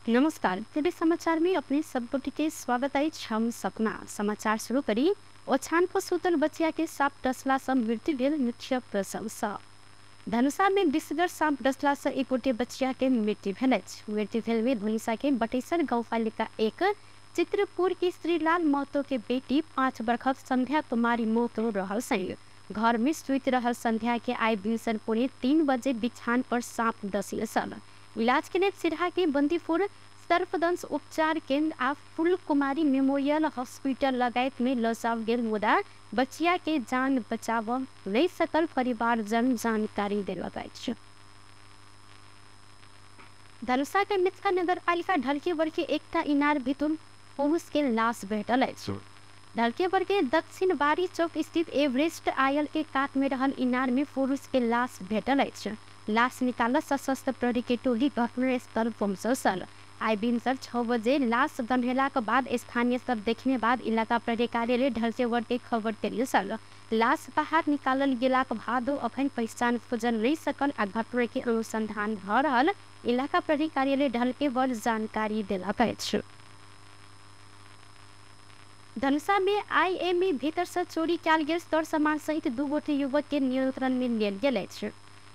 नमस्कार। टीवी समाचार में अपने सबको के स्वागत है। हम सपना समाचार शुरू करी। ओछान को सुतल बचिया के सांप डसला से मृत्यु भेल मुख्य प्रशंसा। धनुषा में विषगर सांप डसला से एक गोटे बचिया के मृत्यु भेल। मृत्यु भेल में धनुषा के बटेसर गाउँपालिका एक चित्रपुर की श्रीलाल महतो के बेटी 5 वर्षक संध्या कुमारी महतो रहल सही। घर में सुत रहल संध्या के आई बिलसन पुणे 3 बजे बिछान पर सांप डसले सल। इलाज के लिए सिरहा के बंदीपुर सर्पदंश उपचार केंद्र आ फूल कुमारी मेमोरियल हॉस्पिटल लगायत में लजाव गेल मुदा बचिया के जान बचाव नहीं सकल परिवारजन जानकारी देलक अछि। धनुषा के मिथिला नगर पालिका ढलकेवर के एकटा इनार भितर पुरुष के लाश भेटल अछि। ढलकेवर के दक्षिण बारी चौक स्थित एवरेस्ट आयल के कात में रहल इनार में पुरुष के लाश भेटल अछि। लाश निकाल सशस्त्र प्रहरी के टोली घटनास्थल पहुंचल सल। आई भिनसर 6 बजे लाश गंधेला के बाद स्थानीय सब देखने बाद इलाका प्रहरी कार्यालय ढलकेवर के खबर दिल सल। लाश बाहर निकालल गेला के बाद अखन पहचान खोजल नहीं सकल आ घटना के अनुसंधान भ रहल इलाका प्रहरी कार्यालय ढलकेवर जानकारी देलक अछि। धनुषा में आईएमई भीतर से चोरी कयल गेल तर सामान सहित 2 गोटे युवक के नियंत्रण में लेल गेल अछि।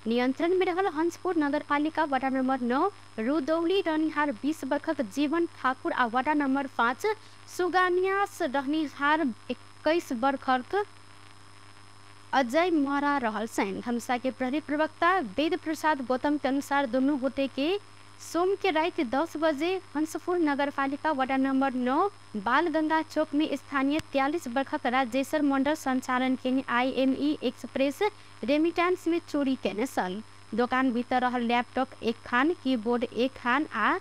नियंत्रण में रहल हंसपुर नगरपालिका वार्ड नंबर 9 रुदौली रहनिहार 20 वर्षक जीवन ठाकुर आ वार्ड नंबर 5 सुगानियास रहनिहार 21 वर्षक अजय महरा रहल सैन। धनुषा के प्रहरी प्रवक्ता वेद प्रसाद गौतम के अनुसार दोनों गोटे के सोम के रात 10 बजे हंसपुर नगरपालिका वार्ड नंबर 9 बालगंगा चौक में स्थानीय 43 वर्षक राजेश्वर मंडल संचालन के आईएमई एक्सप्रेस रेमिटेंस में चोरी केने सल। दुकान भीतर रहल लैपटॉप 1 खान, कीबोर्ड 1 खान आ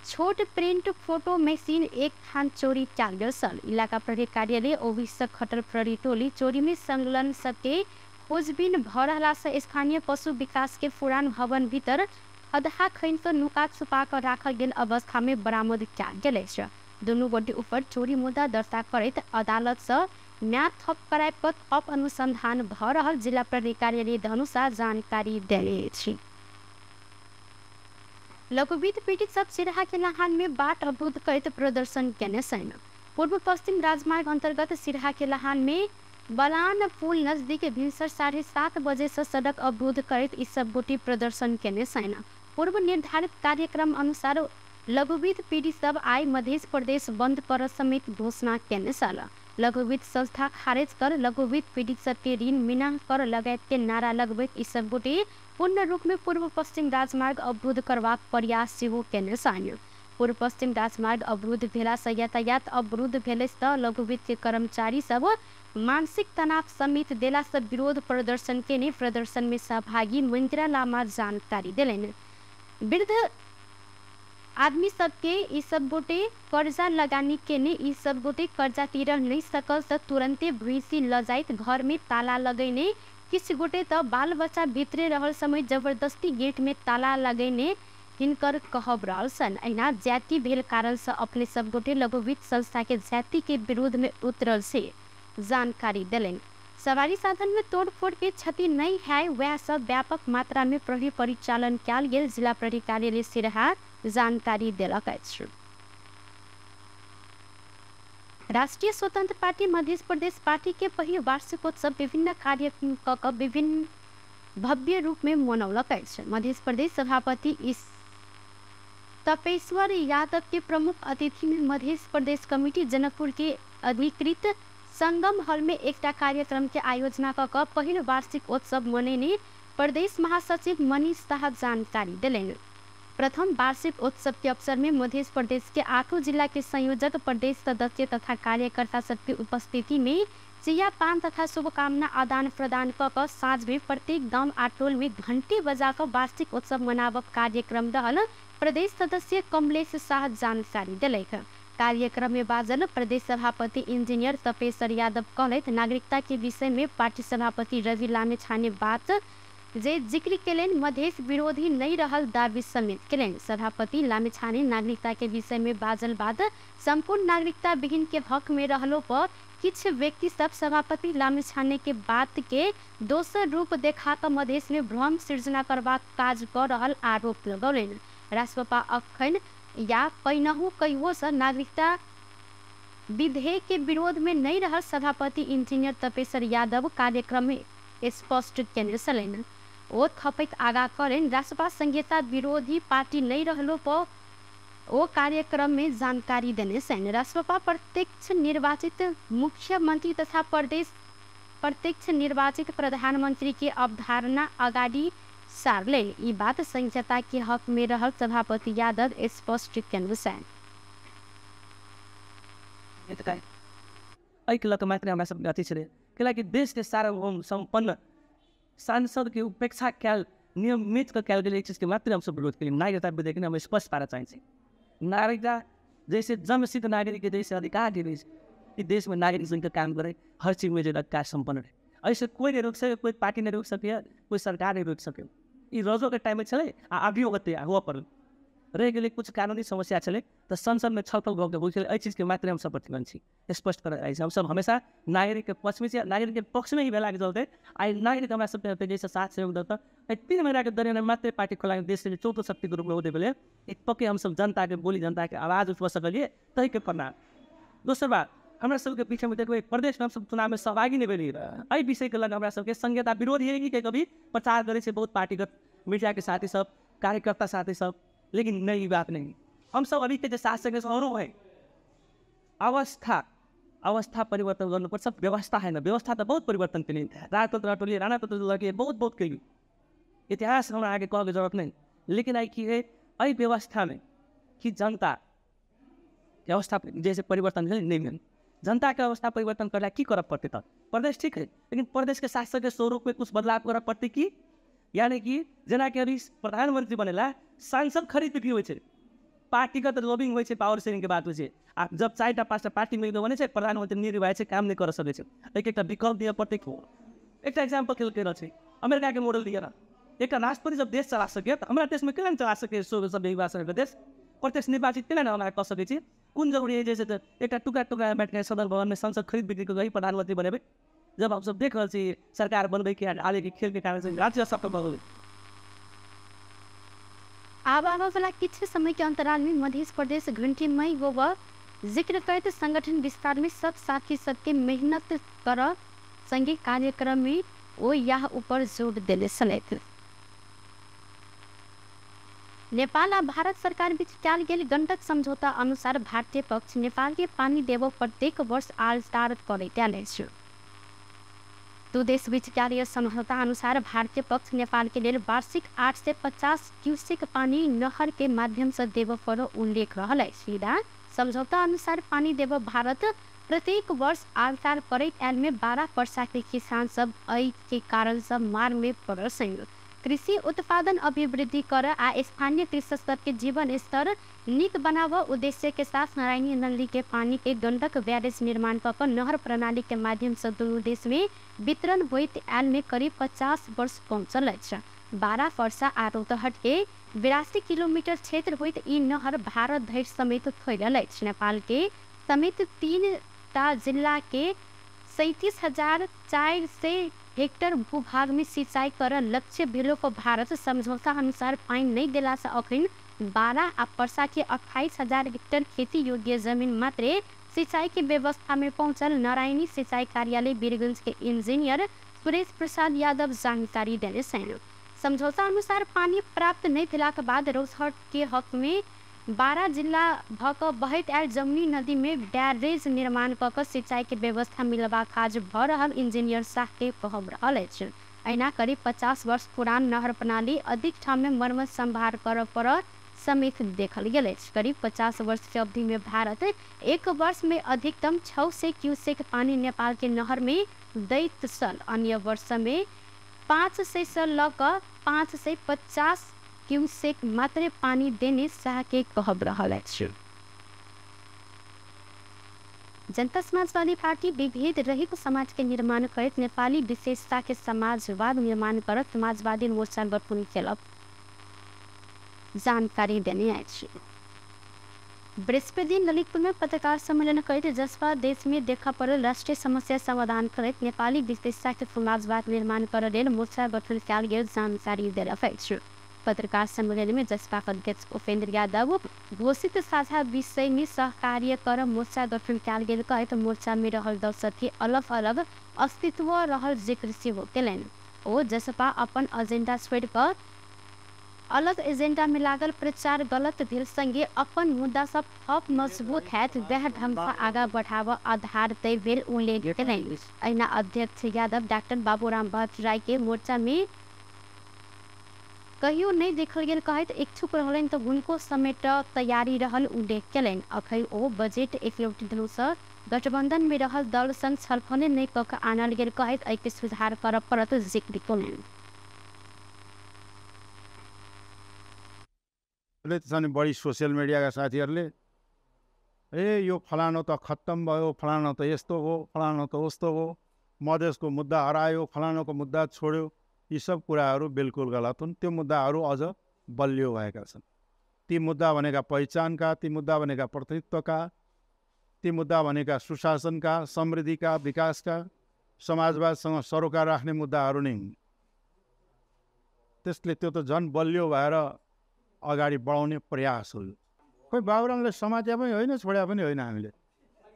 छोट प्रिंट फोटो मशीन 1 खान चोरी कयल गेल सल। इलाका प्रहरी कार्यालय ओविसक खटर प्रहरी टोली चोरी में संलग्न सबके खोजबीन भ रहला से स्थानीय पशु विकास के पुरान भवन भीतर अधहा खैन के नुका छुपा कर राखल गेल अवस्था में बरामद कयल गेल अछि। दुनू गोटे ऊपर चोरी मुद्दा दर्ता करैत अदालत से म्याद थप कराय पर थप अनुसंधान भ रहल जिला प्रहरी कार्यालय धनुषा जानकारी देले अछि। लघुवित्त पीड़ित सब सिरहा के लाहान में बाट अवरुद्ध करैत प्रदर्शन केने सैन। पूर्व पश्चिम राजमार्ग अंतर्गत सिरहा के लाहान में बलान पुल नजदीक भिनसर 7:30 बजे से सड़क अवरुद्ध करैत ई सब गोटे प्रदर्शन केने सैन। पूर्व निर्धारित कार्यक्रम अनुसार लघुवित्त पीड़ित सब आई मध्य प्रदेश बंद कर समेत घोषणा केने सल। लघुवित्त संस्था खारिज कर लघुवित्त पीड़ित सबके ऋण मिना कर लगायत के नारा लगबैत ई सब गोटे पूर्ण रूप में पूर्व पश्चिम राजमार्ग अवरुद्ध करबाक प्रयास सेहो केने सन। पूर्व पश्चिम राजमार्ग अवरुद्ध भेला से यातायात अवरुद्ध भेले से लघुवित्त के कर्मचारी सब मानसिक तनाव समेत देला से विरोध प्रदर्शन केने प्रदर्शन में सहभागी मंदिरा लामा जानकारी दिलेन। वृद्ध आदमी सबके ई सब गोटे कर्जा लगानी के ने ई सब गोटे कर्जा तीर नहीं सकल तो तुरंते भूसी लजाइत घर में ताला लगैने किस गोटे तो बाल बच्चा भीतरे रहल समय जबरदस्ती गेट में ताला लगैने हिनकर कहब रहल सन। अहिना जाति भेल कारण से अपने सब गोटे लघुवित्त संस्था के जाति के विरोध में उतरल से जानकारी दिलेन। सवारी साधन में तोड़फोड़ के क्षति नहीं है वह सब व्यापक मात्रा में प्रहरी परिचालन कयल गेल जिला प्रहरी कार्यालय सिरहा जानकारी देलक अछि। राष्ट्रीय स्वतंत्र पार्टी मध्य प्रदेश पार्टी के पहिल वार्षिकोत्सव विभिन्न कार्यक्रम विभिन्न भव्य रूप में मनौलक अछि। मध्य प्रदेश सभापति इस तपेश्वर यादव के प्रमुख अतिथि में मध्य प्रदेश कमेटी जनकपुर के अधिकृत संगम हॉल में एक कार्यक्रम के आयोजना कर पहिल वार्षिक उत्सव मनेने प्रदेश महासचिव मनीष शाह जानकारी दिलेन। प्रथम वार्षिक उत्सव के अवसर में मध्य प्रदेश के 8 जिला के संयोजक प्रदेश सदस्य तथा कार्यकर्ता सबकी उपस्थिति में चिया पान तथा शुभकामना आदान प्रदान कर साँझ में प्रत्येक गांव आटोल में घंटी बजाकर वार्षिक उत्सव मनावक कार्यक्रम रहल प्रदेश सदस्य कमलेश शाह जानकारी दिलक। कार्यक्रम में बाजल प्रदेश सभापति इंजीनियर तपेश्वर यादव कहलैथ नागरिकता के विषय में पार्टी सभापति रवि लामेछाने बात जे जिक्र केलेन मधेश विरोधी नहीं रहल दावी समेत केलेन। सभापति लामेछाने नागरिकता के विषय में बाजल बाद संपूर्ण नागरिकता विहीन के हक में रहलो पर किछ व्यक्ति सब सभापति लामेछाने के बात के दोसर रूप देखा कर मधेश में भ्रम सृजना करबाक काज कर रहल आरोप लगौलेन। राष्ट्रपा अखन या पहिनहु कईओ से नागरिकता विधेयक के विरोध में नहीं रह सभापति इंजीनियर तपेश्वर यादव कार्यक्रम में स्पष्ट केंद्र सलेन ओ थपित आगा करें राष्ट्रपा संहिता विरोधी पार्टी नहीं रहलो पर ओ कार्यक्रम में जानकारी देने से राष्ट्रपा प्रत्यक्ष निर्वाचित मुख्यमंत्री तथा प्रत्यक्ष निर्वाचित प्रधानमंत्री की अवधारणा अगाडि सारले ये बात संहिता के हक में रह सभापति यादव स्पष्ट केंद्र से मात्र हमारा सब अति छे कि देश के सार्वभौम संपन्न सांसद के उपेक्षा ख्याल नियमित का ख्याल के चीज के मात्र हम सब विरोध करें। नागरिकता विधेयक हम स्पष्ट पारा चाहिए। नागरिकता जैसे जन्मसिद्ध नागरिक के जैसे अधिकार है कि देश में नागरिक संघ का काम करे, हर चीज में जो अधिकार संपन्न है। ऐसे कोई नहीं रोक सके, कोई पार्टी नहीं रोक सके, कोई सरकार नहीं रोक सके। ये रोजो के टाइम में चले अभी होते हुआ पर रह गए कुछ कानूनी समस्या चले तो संसद में छलफल गए चीज के मात्र हम सब प्रतिबंध स्पष्ट कर हम सब हमेशा नागरिक के पक्ष में नागरिक के पक्ष में ही बेला के चलते आई नागरिक हमारा सब जैसे साथ सहयोग देता 3 महीना के दौरान मात्र पार्टी खोला देश के चौथो शक्ति के रूप में होते बेले एक पक्के हम सब जनता के बोली जनता के आवाज उठवा सकलिए तही के परिणाम। दोसर बात हमारा सबके पीछे में देखो प्रदेश में हम सब चुनाव में सहभागी नहीं भेली एहि विषय के लग हमारा सबके संहिता विरोध है कि कभी प्रचार करे से बहुत पार्टीगत मीडिया के साथी सब कार्यकर्ता साथी सब, लेकिन नई बात नहीं। हम सब अभी के शासक है अवस्था परिवर्तन गर्नुपर्छ। व्यवस्था है ना, व्यवस्था तो बहुत परिवर्तन के लिए राजतंत्र टोली राणा तंत्र लगे बहुत कही इतिहास हमारा आगे कह के जरूरत नहीं। लेकिन आई की है अभी व्यवस्था में कि जनता व्यवस्था जैसे परिवर्तन नहीं मिले जनता के अवस्था परिवर्तन करला की करब पड़ते तब प्रदेश ठीक है, लेकिन प्रदेश के शासक के स्वरूप में कुछ बदलाव करब पड़ते कि यानी कि जना के अभी प्रधानमंत्री बनेला सांसद खरीद बिक्री हो पार्टीगत लॉबिंग हो पावर शेयरिंग के बात हो आप जब 4-5 पार्टी में बने प्रधानमंत्री निर्वाह काम नहीं कर सके एक विकल्प दिए प्रत्येक एक एग्जाम्पल खेल के रहे अमेरिका के मॉडल दिए एक राष्ट्रपति जब देश चला सके तो हमारा देश में क्यों चला सके सब निर्वाचन का देश प्रत्यक्ष निर्वाचित क्यों ना कर सके कौन जरूरी है जैसे एक टुका बैठ के सदन भवन में संसद खरीद बिक्री को गई प्रधानमंत्री बने जब हम सब देख रहे सरकार बनबे के आगे के खेल के कारण से राज्य सफल बन अब आने वाला कुछ समय के अंतराल में मध्य प्रदेश घंटीमय व जिक्र करते संगठन विस्तार में सब साथी सबके मेहनत कर संघीय कार्यक्रम में वो यह ऊपर जोर दिले सलेत। नेपाल और भारत सरकार बीच कयल गेल गंडक समझौता अनुसार भारतीय पक्ष नेपाल के पानी देव प्रत्येक वर्ष आलटार करे। दो देश बीच कार्य समझौता अनुसार भारतीय पक्ष नेपाल के लिए वार्षिक 850 क्यूसेक पानी नहर के माध्यम से देव पर उल्लेख रहा है। सीधा समझौता अनुसार पानी देव भारत प्रत्येक वर्ष आलटार करे में 12 वर्षा के किसान सब अई के कारण सब मार में पड़ संग कृषि उत्पादन अभिवृद्धि कर आ स्थानीय कृषक के जीवन स्तर नीक बनाव उद्देश्य के साथ नारायणी नदी के पानी के गंडक बैरेज निर्माण कर नहर प्रणाली के माध्यम से दोनों देश में वितरण होइत आल में करीब 50 वर्ष पहुँचल। 12 वर्षा आ रौतहट के 82 किलोमीटर क्षेत्र होइत ई नहर भारत धरि समेत फैलल। नेपाल के समेत 3 जिला के 37,400 हेक्टर भूभाग में सिंचाई कर लक्ष्य भेलो को भारत समझौता अनुसार पानी नहीं दिला से अखिन 12 आ वर्षा के 28,000 हेक्टर खेती योग्य जमीन मात्र सिंचाई की व्यवस्था में पहुंचल। नारायणी सिंचाई कार्यालय वीरगंज के इंजीनियर सुरेश प्रसाद यादव जानकारी देने समझौता अनुसार पानी प्राप्त नहीं भेला के बाद रौतहट के हक में 12 जिला भक बहत आयल जमुनी नदी में बैरेज निर्माण कर सिंचाई के व्यवस्था मिलवा काज भ रहा इंजीनियर शाह के कहब रहना करीब 50 वर्ष पुरान नहर प्रणाली अधिक ठाम में मरम्मत संभार कर पर समेत देखल गया। करीब 50 वर्ष की अवधि में भारत एक वर्ष में अधिकतम 600 क्यूसेक पानी नेपाल के नहर में दैत सल, अन्य वर्ष में 500 से लग 550 क्यूसेक मात्र पानी देने शाह के कहब रहा। जनता समाजवादी पार्टी विभेद रहित समाज के निर्माण करत नेपाली विशेषता के समाजवाद निर्माण करत समाजवादी मोर्चा गठन केलक जानकारी देने आए। बृहस्पति दिन ललितपुर में पत्रकार सम्मेलन करते जसपा देश में देखा पड़ल राष्ट्रीय समस्या समाधान करत नेपाली विशेषता के समाजवाद निर्माण कर मोर्चा गठन कयल गेल जानकारी देलक। पत्रकार सम्मेलन में जसपा अध्यक्ष उपेंद्र यादव घोषित साझा विषय में सहकार्य कर मोर्चा गठन कयल गेल कहत मोर्चा में रहल दल सबके अलग अलग अस्तित्व रहल जिक्र सेहो केलनि। ओ जसपा अपन एजेंडा छोड़ कर अलग एजेंडा में लागल प्रचार गलत भेल संगे अपन मुद्दा सब थप मजबूत हैत वह ढंग से आगा बढ़ाव आधार तय भेल उल्लेख केलनि। अहिना अध्यक्ष यादव डॉक्टर बाबूराम भट्टराय के मोर्चा में कहियो नहीं देखल गेल कहत इच्छुक रहलन तो उनको समेट तैयारी रहल उल्लेख केलनि। अखै ओ बजट एकलौटी दल सँ गठबंधन में रहल दल संग छलफल नहीं कऽ आनल गेल कहत एहि सुधार करब पड़त जिक्र केलनि। बढी सोसियल मिडियाका साथीहरूले यो फलानो त खत्तम भयो, फलानो त यस्तो हो, फलानो त उस्तो हो, मधेसको मुद्दा हरायो, फलानोको मुद्दा छोड्यो, यी सब कुराहरू बिल्कुल गलत हुन्। त्यो मुद्दाहरू अझ बलियो भएका छन्। ती मुद्दा भनेका पहिचानका, ती मुद्दा भनेका प्रतिनिधित्वका, ती मुद्दा भनेका सुशासनका, समृद्धिका, विकासका, समाजवादसँग सरोकार राख्ने मुद्दाहरू नै हुन्। त्यसले त्यो त झन् बलियो भएर अगाडि बढाउने प्रयास हो। खोइ बाबुरामले समात्या पनि होइन, छोड्या पनि होइन। हामीले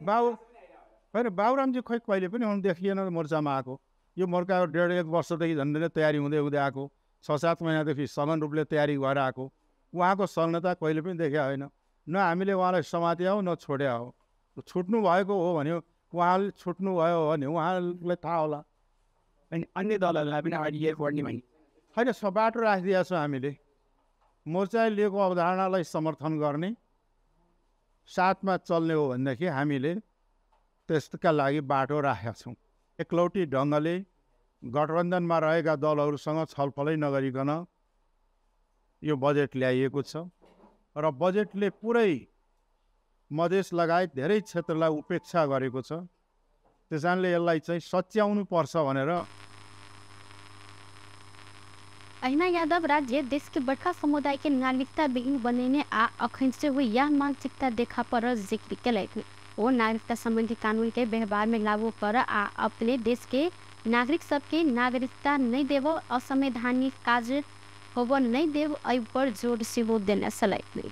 होइन बाबुरामजी खोइ कहिले पनि हुन देखिएन मोर्चामा आएको। यो मोर्चा 1.5 वर्षदेखि झन्डै तयारी हुँदै हुँदै आएको, 6-7 महिनादेखि सघन रूपले तयारी भएर आएको। उहाँको संलग्नता कहिले पनि देखिया होइन। न हामीले उहाँलाई समात्या हो न छोड्या हो। छुट्नु भएको हो भने उहाँले छुट्नु भयो भने उहाँलाई थाहा होला। अनि अन्य दलहरूलाई पनि अगाडि बढ्ने भनी होइन, बाटो राखिदिएका छौँ हामीले। मोर्चाले लिएको अवधारणालाई समर्थन गर्ने साथमा चल्ने हो भनेदेखि हामीले त्यसका लागि बाटो राखेका छौँ। एकलौटी ढङ्गले गठबन्धनमा रहेका दलहरूसँग छलफलै नगरिकन यो बजेट ल्याइएको छ र बजेटले पुरै मधेस लगायत धेरै क्षेत्रलाई उपेक्षा गरेको छ। त्यसैले यसलाई चाहिँ सच्याउनु पर्छ भनेर अहिना यादव राज्य देश के बड़का समुदाय के नागरिकता विहीन बनने आ अखन से हुई यह मानसिकता देखा पर जिक्र केलक। वो नागरिकता संबंधी कानून के व्यवहार में लागू कर आ अपने देश के नागरिक सबके नागरिकता नहीं देव असंवैधानिक कार्य होव नहीं देव एहि पर जोर सेहो देने सलैत।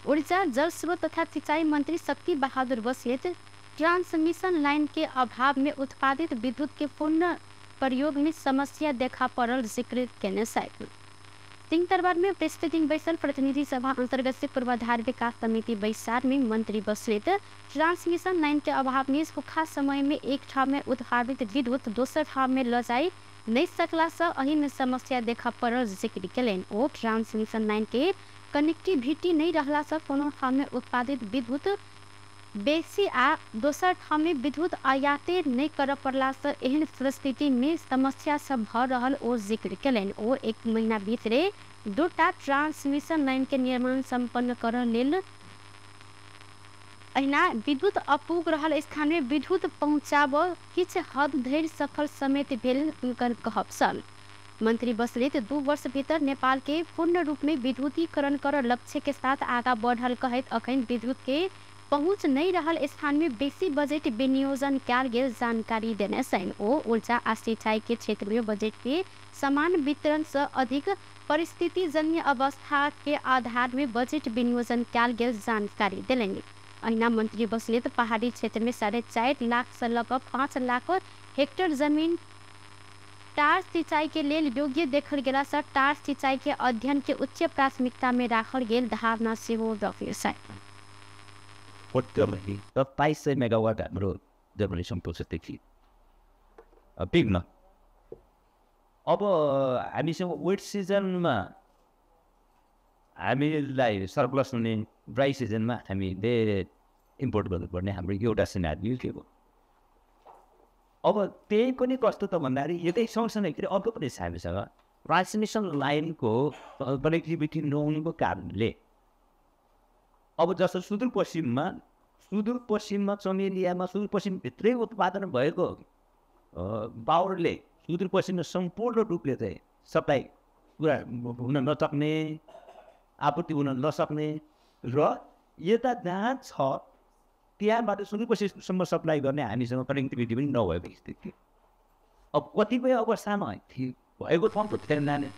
ऊर्जा जल स्रोत तथा सिंचाई मंत्री शक्ति बहादुर बस्नेत ट्रांसमिशन लाइन के अभाव में उत्पादित विद्युत के पूर्ण प्रयोग में समस्या देखा पड़ल जिक्र केने साइकिल सिंह दरबार में प्रस्तुति बैसल प्रतिनिधि सभा अंतर्गत से पूर्वाधार विकास समिति बैसार में मंत्री बसलेत ट्रांसमिशन लाइन के अभाव में सूखा समय में एक ठाव में उत्पादित विद्युत दोसर ठाव में ल जाई नहीं सकला से अही में समस्या देखा पड़ल जिक्र केलन। ओ ट्रांसमिशन लाइन के कनेक्टिविटी नहीं रहला से कोनो ठाव में उत्पादित विद्युत बेसी आ दोसर ठाव में विद्युत आयाते नहीं कर पड़ला से एहन परिस्थिति में समस्या सब भ रहल ओ जिक्र केलन। ओ 1 महीना भीतरे 2टा ट्रांसमिशन लाइन के निर्माण संपन्न कर लेल अहिना विद्युत अपूग रहल स्थान में विद्युत पहुँचाब किछ हद धरि सफल समेत भेल हुनकर कहब छल। मंत्री बसलेत 2 वर्ष भीतर नेपाल के पूर्ण रूप में विद्युतीकरण कर लक्ष्य के साथ आगा बढ़ल कहत अखन विद्युत के पहुँच नहीं रहल स्थान में बेसी बजट विनियोजन कयल गेल जानकारी देने सन। ओ ऊर्जा आ सिंचाई के क्षेत्र में बजट के समान वितरण से अधिक परिस्थिति जन्य अवस्था के आधार में बजट विनियोजन कयल गेल जानकारी दिलनि। अहिना मंत्री बसलेत पहाड़ी क्षेत्र में 4.5 लाख से लगभग 5 लाख हेक्टेयर जमीन टार सिंचाई के लेल योग्य देखल गेला से टार सिंचाई के अध्ययन के उच्च प्राथमिकता में राखल गेल धारणा सेहो रखियो छ। 2200 मेगावाट हाम्रो जेनरेसन प्रोसेसदेखि पिकमा अब हामीसँग वेट सिजनमा हामीलाई सरप्लस हुने ड्राई सिजनमा हामीले इम्पोर्ट गर्नुपर्ने हाम्रो एउटा सिनारियो के हो। अब त्यही पनि कस्तो त भन्दाखेरि यतै सँगसँगै अर्को पनि छ हामीसँग ट्रान्समिसन लाइनको कनेक्टिभिटी नहुनुको कारणले अब जस्तो सुदूरपश्चिममा चमेलियामा सुदूरपश्चिमभित्रै उत्पादन भएको पावरले सुदूरपश्चिममा सम्पूर्ण रूपले चाहिँ सप्लाई पुरा हुन नसक्ने, आपूर्ति हुन नसक्ने र यता जहाँ छ त्यहाँबाट सुदूरपश्चिमसम्म सप्लाई गर्ने हामीसँग कनेक्टिभिटी पनि नभएको स्थिति। अब कतिपय अवस्थामा भएको ठाउँको ध्यान जाने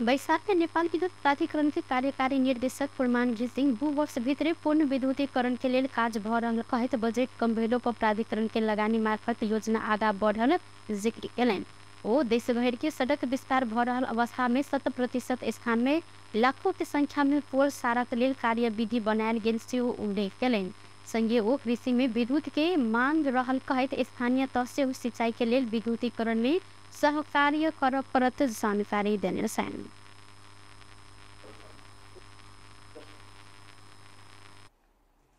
वैशाखमा नेपाल विद्युत प्राधिकरणका कार्यकारी निर्देशक प्रमाण घिसिङ 2 वर्षभित्रै पूर्ण विद्युतीकरणके लेल काज भ रहल कहैत बजेट कम भेलो पर प्राधिकरण के लगानी मार्फत योजना आगा बढ़ल जिक्र केलनि। ओ देशभर के सड़क विस्तार भ रहल अवस्था में 100% स्थान में लाखों के संख्या में पोल सारक लेल कार्यविधि बनायल गेल सेहो उल्लेख केलनि। संगे ओ कृषि में विद्युत के मांग रहल कहैत स्थानीय तह से सिंचाई के लेल विद्युतीकरण में सहकार्य कर परत जानकारी देने छन्।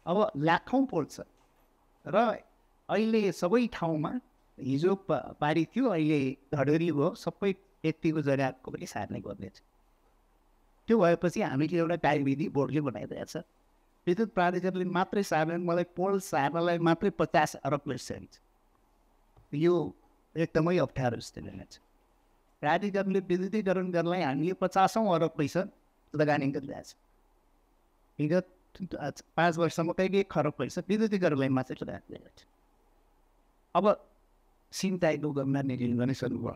अब लाखौँ पोल छ र अहिले सबै ठाउँमा हिजो बारी थियो, अहिले धडेरी भयो, सबै यतिको जग्गाको पनि सार्ने गर्नेछ। त्यो भएपछि हामीले एउटा कार्यविधि बोर्डले बनाइरहेको छ। विद्युत प्राधिकरणले मात्रै सार्ने, मलाई पोल सार्नलाई मात्रै 50 अरब चाहिन्छ। यो एकदमै अप्ठ्यारो जस्तो लाग्छ। प्राधिकरणले विद्युतीकरण गर्नलाई हामीले 50औं अरब पैसा लगानी गरिरहेको छ। विगत 5 वर्षमा कहिले खरब पैसा विद्युतीकरणलाई मात्रै लगाइरहेको छ। अब सिंचाइको गमला निर्माण सुरु भयो।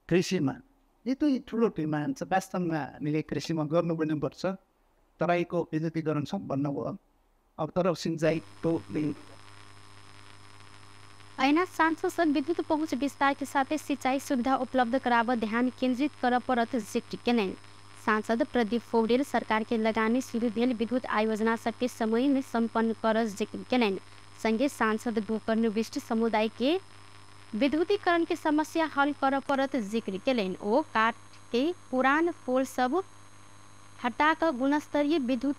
कृषिमा यति ठुलो डिमान्ड छ, वास्तवमा हामीले कृषिमा गर्नुपर्ने पर्छ। तराईको विद्युतीकरण सम्पन्न भयो। अब तर सिंचाइको ऐना सांसद विद्युत पहुँच विस्तार के साथ सिंचाई सुविधा उपलब्ध कराव ध्यान केंद्रित कर परत जिक्र केलनि। सांसद प्रदीप पौडेल सरकार के लगानी शुरू भेल विद्युत आयोजना सबके समय में संपन्न कर जिक्र केलनि। संगे सांसद गोकर्ण विष्ट समुदाय के विद्युतीकरण के समस्या हल कर परत जिक्र केलनि। ओ काट के पुरान पोल सब हटाकर गुणस्तरीय विद्युत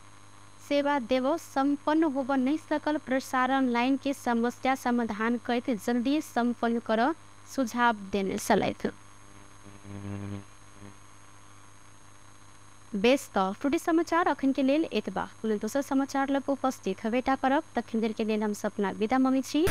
सेवा देव संपन्न होब नहीं सकल प्रसारण लाइन के समस्या समाधान करते जल्दी संपन्न कर सुझाव देने सलाह। बेस्ट टुडे समाचार अखन के लेल एतबा दोसर समाचार लग उपस्थित हवेटा करब तखन देर के लेल हम सपना विदा मंगै छी।